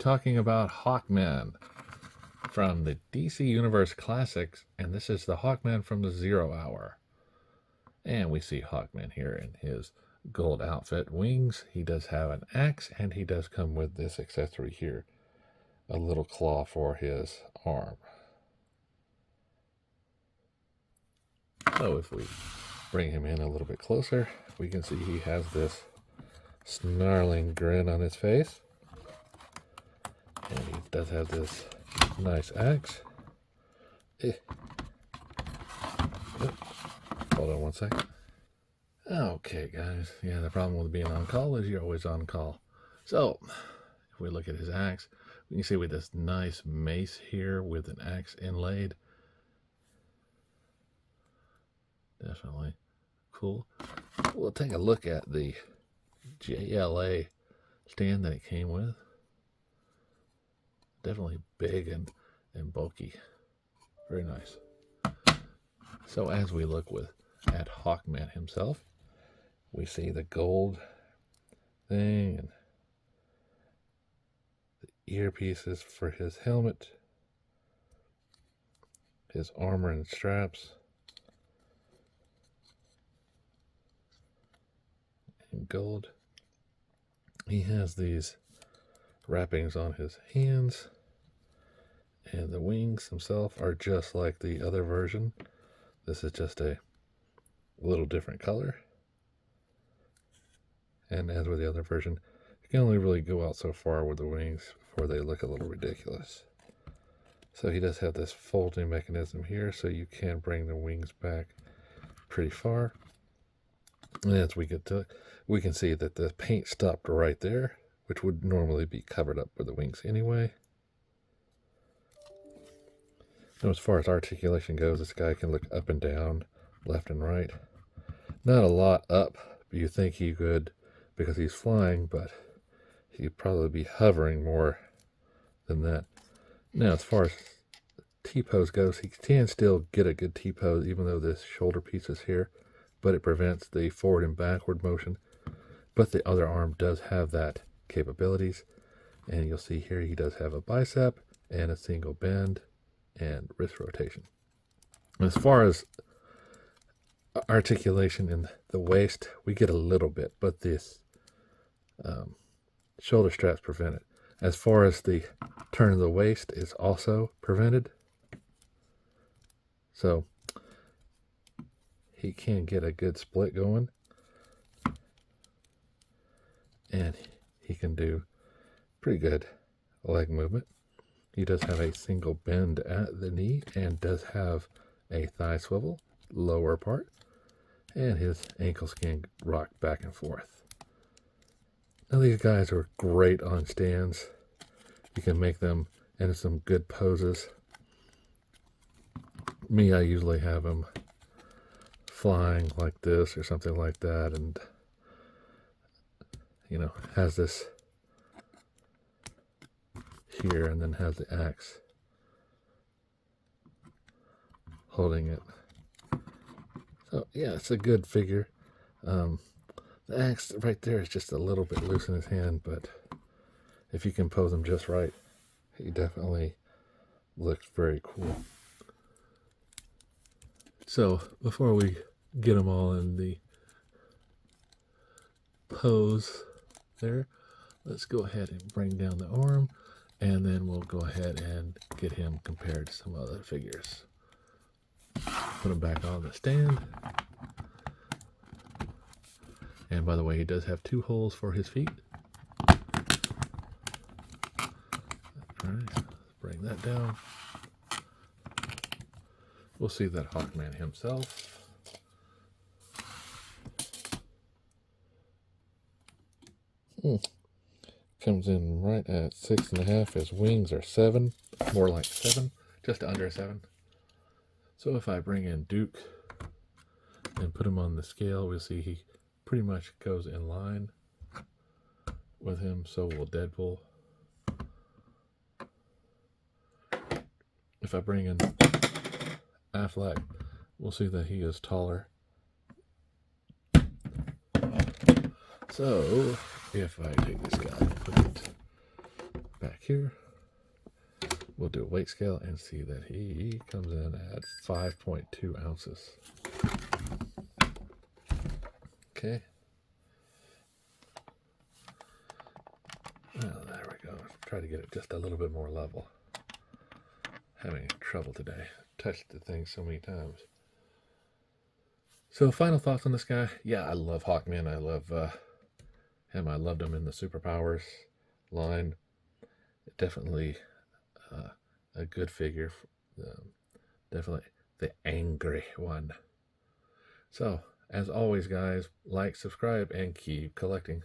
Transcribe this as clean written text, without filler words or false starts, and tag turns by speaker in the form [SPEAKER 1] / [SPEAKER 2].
[SPEAKER 1] talking about Hawkman from the DC Universe Classics, and this is the Hawkman from the 0 Hour. And we see Hawkman here in his gold outfit, wings. He does have an axe, and he does come with this accessory here, a little claw for his arm. So if we bring him in a little bit closer, we can see he has this snarling grin on his face. And he does have this nice axe. Hold on one second. Okay, guys. Yeah, the problem with being on call is you're always on call. So, if we look at his axe, we can see with this nice mace here with an axe inlaid. Definitely cool. We'll take a look at the JLA stand that it came with. Definitely big and bulky. Very nice. So as we look at Hawkman himself, we see the gold thing and the earpieces for his helmet, his armor and straps, and gold. He has these wrappings on his hands, and the wings themselves are just like the other version. This is just a little different color. And as with the other version, you can only really go out so far with the wings before they look a little ridiculous. So he does have this folding mechanism here, so you can bring the wings back pretty far. And as we get to it, we can see that the paint stopped right there, which would normally be covered up with the wings anyway. Now, as far as articulation goes, this guy can look up and down, left and right. Not a lot up. You think he could, because he's flying, but he'd probably be hovering more than that. Now, as far as T-pose goes, he can still get a good T-pose, even though this shoulder piece is here, but it prevents the forward and backward motion. But the other arm does have that capabilities, and you'll see here he does have a bicep and a single bend and wrist rotation. As far as articulation in the waist, we get a little bit, but this shoulder straps prevent it. As far as the turn of the waist is also prevented, so he can get a good split going, and he can do pretty good leg movement. He does have a single bend at the knee and does have a thigh swivel lower part, and his ankles can rock back and forth. Now these guys are great on stands. You can make them into some good poses. Me, I usually have them flying like this or something like that, and has this here and then has the axe holding it. So yeah, it's a good figure. The axe right there is just a little bit loose in his hand, but if you can pose him just right, he definitely looks very cool. So before we get them all in the pose there, let's go ahead and bring down the arm, and then we'll go ahead and get him compared to some other figures. Put him back on the stand. And by the way, he does have 2 holes for his feet. Alright, let's bring that down. We'll see that Hawkman himself. Comes in right at 6.5. His wings are 7, more like 7, just under 7. So if I bring in Duke and put him on the scale, we'll see he pretty much goes in line with him. So will Deadpool. If I bring in Affleck, we'll see that he is taller. So if I take this guy and put it back here. We'll do a weight scale and see that he comes in at 5.2 ounces. Okay. Well, there we go. Try to get it just a little bit more level. Having trouble today. Touched the thing so many times. So, final thoughts on this guy. Yeah, I love Hawkman. I love him. I loved him in the Superpowers line. Definitely a good figure. Definitely the angry one. So, as always, guys, like, subscribe, and keep collecting.